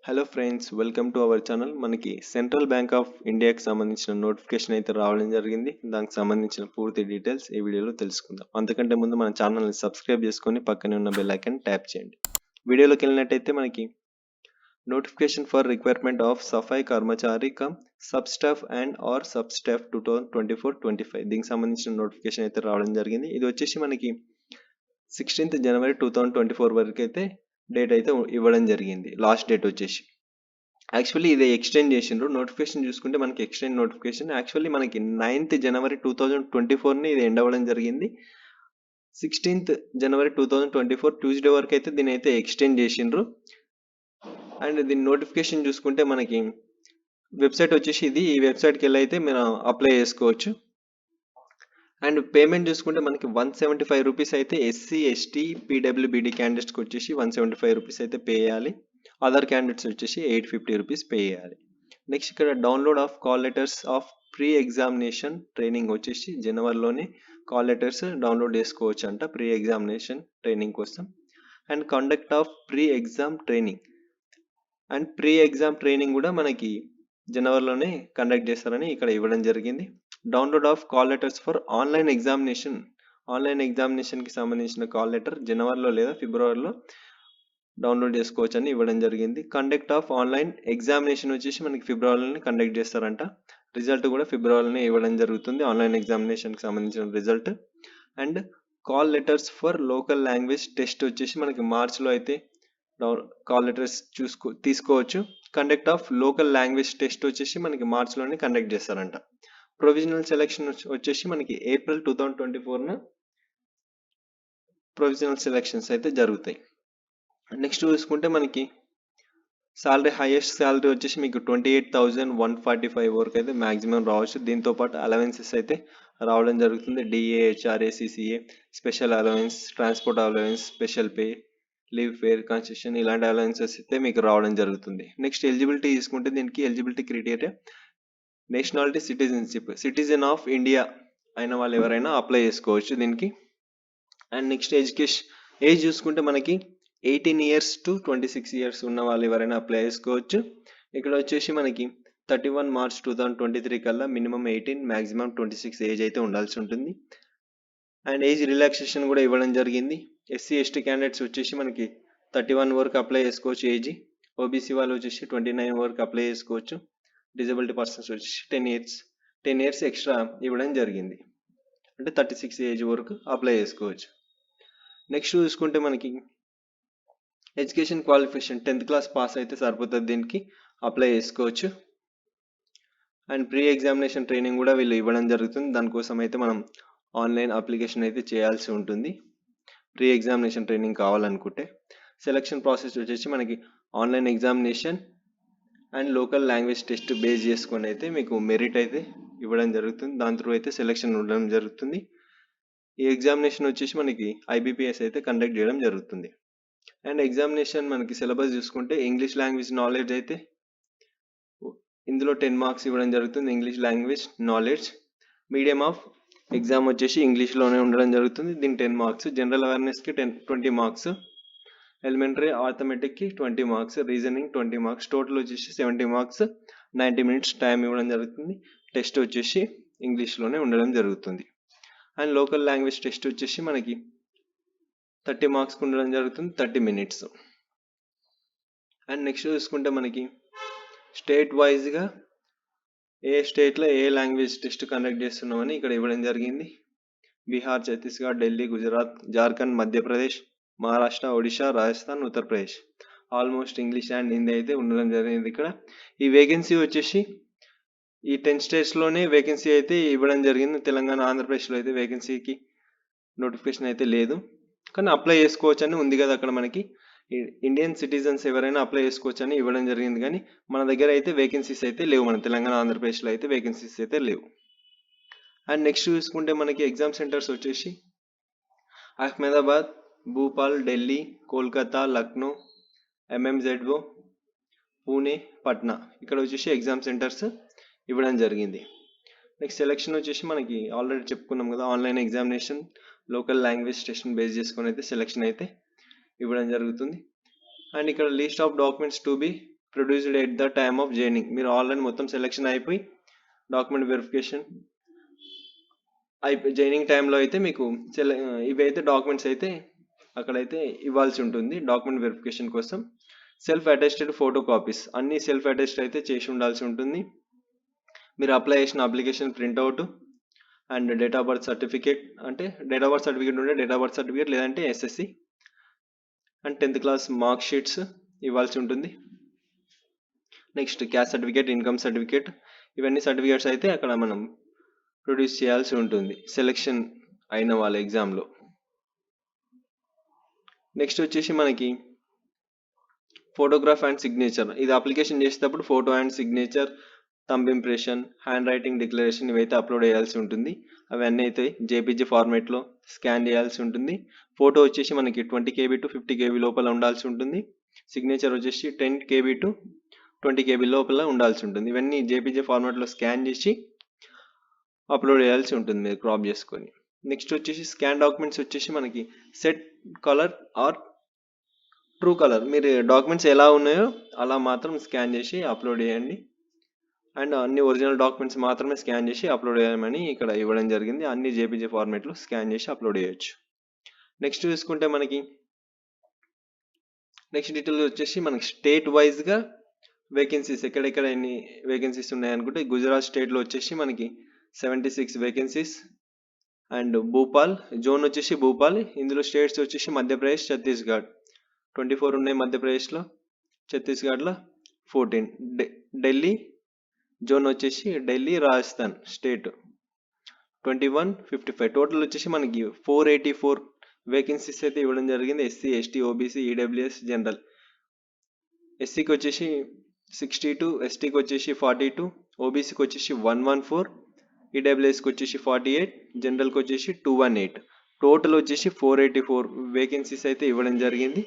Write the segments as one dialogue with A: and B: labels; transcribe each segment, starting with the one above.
A: Hello friends, welcome to our channel. మనకి central bank of ఇండియాకి సంబంధించిన నోటిఫికేషన్ అయితే రావడం జరిగింది. దానికి సంబంధించిన పూర్తి డీటెయిల్స్ ఈ వీడియోలో తెలుసుకుందాం. అంతకంటే ముందు మన ఛానల్ని సబ్స్క్రైబ్ చేసుకొని పక్కనే ఉన్న బెల్ ఐకాన్ ట్యాప్ చేయండి. వీడియోలోకి వెళ్ళినట్టయితే మనకి notification for requirement of Safai Karmachari cum sub staff and or sub staff 2024-25 దీనికి సంబంధించిన నోటిఫికేషన్ అయితే రావడం జరిగింది. ఇది వచ్చేసి మనకి 16th జనవరి 2024 వరకు అయితే డేట్ అయితే ఇవ్వడం జరిగింది. లాస్ట్ డేట్ వచ్చేసి యాక్చువల్లీ ఇది ఎక్స్టెండ్ చేసిండ్రు. నోటిఫికేషన్ చూసుకుంటే మనకి ఎక్స్టెండ్ నోటిఫికేషన్ యాక్చువల్లీ మనకి 9th జనవరి 2024ని ఇది ఎండ్ అవ్వడం జరిగింది. 16th జనవరి 2024 ట్యూస్డే వరకు అయితే దీని అయితే ఎక్స్టెండ్ చేసిండ్రు. అండ్ దీని నోటిఫికేషన్ చూసుకుంటే మనకి వెబ్సైట్ వచ్చేసి ఇది. ఈ వెబ్సైట్కి వెళ్ళి అయితే మీరు అప్లై చేసుకోవచ్చు. అండ్ పేమెంట్ చూసుకుంటే మనకి 175 రూపీస్ అయితే ఎస్సీ ఎస్టీ పీడబ్ల్యూబీడీ క్యాండిడేట్స్కి వచ్చేసి 175 రూపీస్ అయితే పే చేయాలి. అదర్ క్యాండిడేట్స్ వచ్చేసి 850 రూపీస్ పే చేయాలి. నెక్స్ట్ ఇక్కడ download of call letters of pre examination training వచ్చేసి జనవరిలోనే కాల్ లెటర్స్ డౌన్లోడ్ చేసుకోవచ్చు అంట ప్రీ ఎగ్జామినేషన్ ట్రైనింగ్ కోసం. And conduct of pre exam training and pre exam training కూడా మనకి జనవరిలోనే కండక్ట్ చేస్తారని ఇక్కడ ఇవ్వడం జరిగింది. Download of call letters for online ఎగ్జామినేషన్కి సంబంధించిన కాల్ లెటర్ జనవరిలో లేదా ఫిబ్రవరిలో డౌన్లోడ్ చేసుకోవచ్చు అని ఇవ్వడం జరిగింది. కండక్ట్ ఆఫ్ ఆన్లైన్ ఎగ్జామినేషన్ వచ్చేసి మనకి ఫిబ్రవరిలోనే కండక్ట్ చేస్తారంట. రిజల్ట్ కూడా ఫిబ్రవరిలోనే ఇవ్వడం జరుగుతుంది, ఆన్లైన్ ఎగ్జామినేషన్కి సంబంధించిన result. And call letters for local language test వచ్చేసి మనకి మార్చ్లో అయితే కాల్ లెటర్స్ తీసుకోవచ్చు. Conduct of local language test వచ్చేసి మనకి మార్చ్లోనే కండక్ట్ చేస్తారంట. ప్రొవిజనల్ సెలెక్షన్ వచ్చేసి మనకి ఏప్రిల్ 2024న ప్రొవిజనల్ సెలెక్షన్స్ అయితే జరుగుతాయి. నెక్స్ట్ చూసుకుంటే మనకి సాలరీ, హైయెస్ట్ సాలరీ వచ్చేసి మీకు 28,145 వరకు అయితే మ్యాక్సిమం రావచ్చు. దీంతో పాటు అలవెన్సెస్ అయితే రావడం జరుగుతుంది. DA, HRA, CCA, special allowance, transport allowance, special pay, leave fare concession ఇలాంటి అలవెన్సెస్ అయితే మీకు రావడం జరుగుతుంది. నెక్స్ట్ ఎలిజిబిలిటీ తీసుకుంటే దీనికి eligibility criteria nationality, citizenship, citizen of India అయిన వాళ్ళు ఎవరైనా అప్లై చేసుకోవచ్చు దీనికి. అండ్ నెక్స్ట్ ఏజ్ చూసుకుంటే మనకి 18 years to 26 years ఉన్న వాళ్ళు ఎవరైనా అప్లై చేసుకోవచ్చు. ఇక్కడ వచ్చేసి మనకి 31 March 2023 కల్లా మినిమం 18, మ్యాక్సిమం 26 ఏజ్ అయితే ఉండాల్సి ఉంటుంది. అండ్ ఏజ్ రిలాక్సేషన్ కూడా ఇవ్వడం జరిగింది. ఎస్సీ ఎస్టీ క్యాండిడేట్స్ వచ్చేసి మనకి 31 వరకు అప్లై చేసుకోవచ్చు ఏజ్. ఓబీసీ వాళ్ళు వచ్చేసి 29 వరకు అప్లై చేసుకోవచ్చు. డిజబిలిటీ పర్సన్స్ వచ్చేసి 10 years ఎక్స్ట్రా ఇవ్వడం జరిగింది, అంటే 36 ఏజ్ వరకు అప్లై చేసుకోవచ్చు. నెక్స్ట్ చూసుకుంటే మనకి education qualification 10th class pass అయితే సరిపోతుంది, దీనికి అప్లై చేసుకోవచ్చు. అండ్ ప్రీ ఎగ్జామినేషన్ ట్రైనింగ్ కూడా వీళ్ళు ఇవ్వడం జరుగుతుంది. దానికోసం అయితే మనం ఆన్లైన్ అప్లికేషన్ అయితే చేయాల్సి ఉంటుంది ప్రీ ఎగ్జామినేషన్ ట్రైనింగ్ కావాలనుకుంటే. సెలక్షన్ ప్రాసెస్ వచ్చేసి మనకి online examination and local language test base చేసుకొని అయితే మీకు మెరిట్ అయితే ఇవ్వడం జరుగుతుంది. దాని త్రూ అయితే సెలక్షన్ ఉండడం జరుగుతుంది. ఈ ఎగ్జామినేషన్ వచ్చేసి మనకి ఐబీపీఎస్ అయితే కండక్ట్ చేయడం జరుగుతుంది. అండ్ ఎగ్జామినేషన్ మనకి సిలబస్ చూసుకుంటే ఇంగ్లీష్ లాంగ్వేజ్ నాలెడ్జ్ అయితే ఇందులో 10 మార్క్స్ ఇవ్వడం జరుగుతుంది. English language knowledge medium of exam వచ్చేసి ఇంగ్లీష్లోనే ఉండడం జరుగుతుంది. దీని 10 మార్క్స్. జనరల్ అవేర్నెస్కి 20 మార్క్స్, ఎలిమెంటరీ ఆర్థమెటిక్కి 20 మార్క్స్, రీజనింగ్ 20 మార్క్స్, టోటల్ వచ్చేసి 70 మార్క్స్. 90 minutes టైం ఇవ్వడం జరుగుతుంది. టెస్ట్ వచ్చేసి ఇంగ్లీష్లోనే ఉండడం జరుగుతుంది. అండ్ లోకల్ లాంగ్వేజ్ టెస్ట్ వచ్చేసి మనకి 30 మార్క్స్కి ఉండడం జరుగుతుంది, 30 minutes. అండ్ నెక్స్ట్ చూసుకుంటే మనకి స్టేట్ వైజ్గా ఏ స్టేట్లో ఏ లాంగ్వేజ్ టెస్ట్ కండక్ట్ చేస్తున్నామని ఇక్కడ ఇవ్వడం జరిగింది. Bihar, Chhattisgarh, Delhi, Gujarat, Jharkhand, Madhya Pradesh, Maharashtra, Odisha, Rajasthan, Uttar Pradesh. Almost English and Hindi అయితే ఉండడం జరిగింది ఇక్కడ. ఈ వేకెన్సీ వచ్చేసి ఈ 10 స్టేట్స్లోనే వేకెన్సీ అయితే ఇవ్వడం జరిగింది. తెలంగాణ, ఆంధ్రప్రదేశ్లో అయితే వేకెన్సీకి నోటిఫికేషన్ అయితే లేదు, కానీ అప్లై చేసుకోవచ్చు అని ఉంది కదా అక్కడ మనకి. ఇండియన్ సిటిజన్స్ ఎవరైనా అప్లై చేసుకోవచ్చు అని ఇవ్వడం జరిగింది, కానీ మన దగ్గర అయితే వేకెన్సీస్ అయితే లేవు. మన తెలంగాణ, ఆంధ్రప్రదేశ్లో అయితే వేకెన్సీస్ అయితే లేవు. అండ్ నెక్స్ట్ చూసుకుంటే మనకి ఎగ్జామ్ సెంటర్స్ వచ్చేసి అహ్మదాబాద్, భూపాల్, ఢిల్లీ, కోల్కతా, లక్నో, ఎంఎంజెడ్ఓ, పూణే, పట్నా ఇక్కడ వచ్చేసి ఎగ్జామ్ సెంటర్స్ ఇవ్వడం జరిగింది. నెక్స్ట్ సెలెక్షన్ వచ్చేసి మనకి ఆల్రెడీ చెప్పుకున్నాం కదా, ఆన్లైన్ ఎగ్జామినేషన్ లోకల్ లాంగ్వేజ్ టెస్ట్ని బేస్ చేసుకొని అయితే సెలెక్షన్ అయితే ఇవ్వడం జరుగుతుంది. అండ్ ఇక్కడ list of documents to be produced at the time of joining. మీరు ఆల్రెడీ మొత్తం సెలెక్షన్ అయిపోయి డాక్యుమెంట్ వెరిఫికేషన్ అయిపోయి జాయినింగ్ టైంలో అయితే మీకు ఇవైతే డాక్యుమెంట్స్ అయితే అక్కడైతే ఇవ్వాల్సి ఉంటుంది డాక్యుమెంట్ వెరిఫికేషన్ కోసం. సెల్ఫ్ అటెస్టెడ్ ఫోటో కాపీస్ అన్ని సెల్ఫ్ అటెస్ట్ అయితే చేసి ఉండాల్సి ఉంటుంది. మీరు అప్లై చేసిన application printout and date of birth certificate, అంటే డేట్ ఆఫ్ బర్త్ సర్టిఫికేట్ ఉంటే డేట్ ఆఫ్ బర్త్ సర్టిఫికేట్, లేదంటే SSC and 10th class mark sheets ఇవ్వాల్సి ఉంటుంది. Next caste certificate, income certificate, ఇవన్నీ సర్టిఫికేట్స్ అయితే అక్కడ మనం ప్రొడ్యూస్ చేయాల్సి ఉంటుంది సెలెక్షన్ అయిన వాళ్ళ ఎగ్జామ్లో. నెక్స్ట్ వచ్చేసి మనకి ఫోటోగ్రాఫ్ అండ్ సిగ్నేచర్. ఇది అప్లికేషన్ చేసేటప్పుడు photo and signature, thumb impression, hand writing declaration ఇవైతే అప్లోడ్ చేయాల్సి ఉంటుంది. అవన్నీ అయితే జేపీజీ ఫార్మేట్లో స్కాన్ చేయాల్సి ఉంటుంది. ఫోటో వచ్చేసి మనకి 20 KB to 50 KB లోపల ఉండాల్సి ఉంటుంది. సిగ్నేచర్ వచ్చేసి 10 KB to 20 KB లోపల ఉండాల్సి ఉంటుంది. ఇవన్నీ జేపీజీ ఫార్మాట్లో స్కాన్ చేసి అప్లోడ్ చేయాల్సి ఉంటుంది మీరు క్రాప్ చేసుకొని. నెక్స్ట్ వచ్చేసి స్కాన్ డాక్యుమెంట్స్ వచ్చేసి మనకి set colour or true colour, మీరు డాక్యుమెంట్స్ ఎలా ఉన్నాయో అలా మాత్రం స్కాన్ చేసి అప్లోడ్ చేయండి. అండ్ అన్ని ఒరిజినల్ డాక్యుమెంట్స్ మాత్రమే స్కాన్ చేసి అప్లోడ్ చేయమని ఇక్కడ ఇవ్వడం జరిగింది. అన్ని జేపీజీ ఫార్మాట్లో స్కాన్ చేసి అప్లోడ్ చేయొచ్చు. నెక్స్ట్ చూసుకుంటే మనకి నెక్స్ట్ డీటెయిల్స్ వచ్చేసి మనకి స్టేట్ వైజ్గా వేకెన్సీస్ ఎక్కడెక్కడ ఎన్ని వేకెన్సీస్ ఉన్నాయనుకుంటే గుజరాత్ స్టేట్లో వచ్చేసి మనకి 76 వేకెన్సీస్ అండ్ భూపాల్ జోన్ వచ్చేసి భూపాల్. ఇందులో స్టేట్స్ వచ్చేసి మధ్యప్రదేశ్, ఛత్తీస్గఢ్ 24 ఉన్నాయి మధ్యప్రదేశ్లో, ఛత్తీస్గఢ్లో 14. ఢిల్లీ జోన్ వచ్చేసి ఢిల్లీ, రాజస్థాన్ స్టేట్ 21, 55. టోటల్ వచ్చేసి మనకి 484 వేకెన్సీస్ అయితే ఇవ్వడం జరిగింది. SC, ST, OBC, EWS, general. ఎస్సీకి వచ్చేసి 62, ఎస్టీకి వచ్చేసి 42, ఓబీసీకి వచ్చేసి 114, ఈడబ్ల్యూఎస్కి వచ్చేసి 48, జనరల్కి వచ్చేసి 218. టోటల్ వచ్చేసి 484 వేకెన్సీస్ అయితే ఇవ్వడం జరిగింది.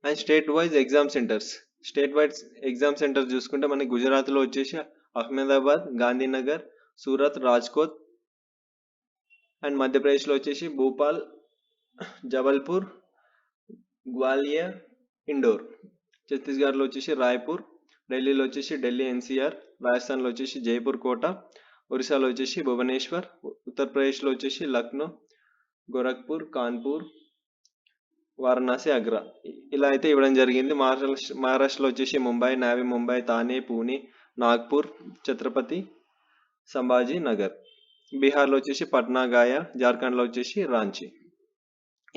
A: And state wise exam centres, state wise exam centres చూసుకుంటే మనకి గుజరాత్లో వచ్చేసి అహ్మదాబాద్, గాంధీనగర్, సూరత్, రాజ్కోట్. అండ్ మధ్యప్రదేశ్లో వచ్చేసి భూపాల్, జబల్పూర్, గ్వాలియర్, ఇండోర్. ఛత్తీస్గఢ్లో వచ్చేసి రాయ్పూర్, ఢిల్లీలో వచ్చేసి ఢిల్లీ ఎన్సీఆర్, రాజస్థాన్లో వచ్చేసి జైపూర్ కోట, ఒరిస్సాలో వచ్చేసి భువనేశ్వర్, ఉత్తరప్రదేశ్లో వచ్చేసి లక్నో, గోరఖ్పూర్, కాన్పూర్, వారణాసి, ఆగ్రా ఇలా అయితే ఇవ్వడం జరిగింది. మహారాష్ట్రలో వచ్చేసి ముంబై, నావీ ముంబై, థానే, పూణే, నాగ్పూర్, ఛత్రపతి సంభాజీ నగర్. బీహార్లో వచ్చేసి పట్నా, గయా. జార్ఖండ్లో వచ్చేసి రాంచీ.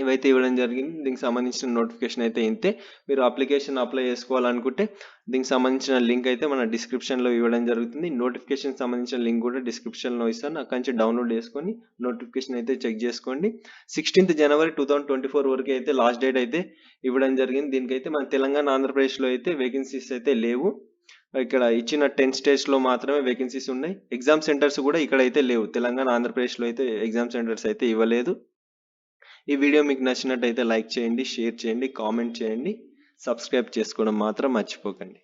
A: ఇవైతే ఇవ్వడం జరిగింది. దీనికి సంబంధించిన నోటిఫికేషన్ అయితే ఇంతే. మీరు అప్లికేషన్ అప్లై చేసుకోవాలనుకుంటే దీనికి సంబంధించిన లింక్ అయితే మన డిస్క్రిప్షన్లో ఇవ్వడం జరుగుతుంది. నోటిఫికేషన్ సంబంధించిన లింక్ కూడా డిస్క్రిప్షన్లో ఇస్తాను, అక్కడి నుంచి డౌన్లోడ్ చేసుకొని నోటిఫికేషన్ అయితే చెక్ చేసుకోండి. 16th January 2024 వరకు అయితే లాస్ట్ డేట్ అయితే ఇవ్వడం జరిగింది. దీనికైతే మన తెలంగాణ, ఆంధ్రప్రదేశ్లో అయితే వేకెన్సీస్ అయితే లేవు. ఇక్కడ ఇచ్చిన 10 స్టేట్స్లో మాత్రమే వేకెన్సీస్ ఉన్నాయి. ఎగ్జామ్ సెంటర్స్ కూడా ఇక్కడ అయితే లేవు. తెలంగాణ, ఆంధ్రప్రదేశ్లో అయితే ఎగ్జామ్ సెంటర్స్ అయితే ఇవ్వలేదు. ఈ వీడియో మీకు నచ్చినట్టయితే లైక్ చేయండి, షేర్ చేయండి, కామెంట్ చేయండి, సబ్స్క్రైబ్ చేసుకోవడం మాత్రం మర్చిపోకండి.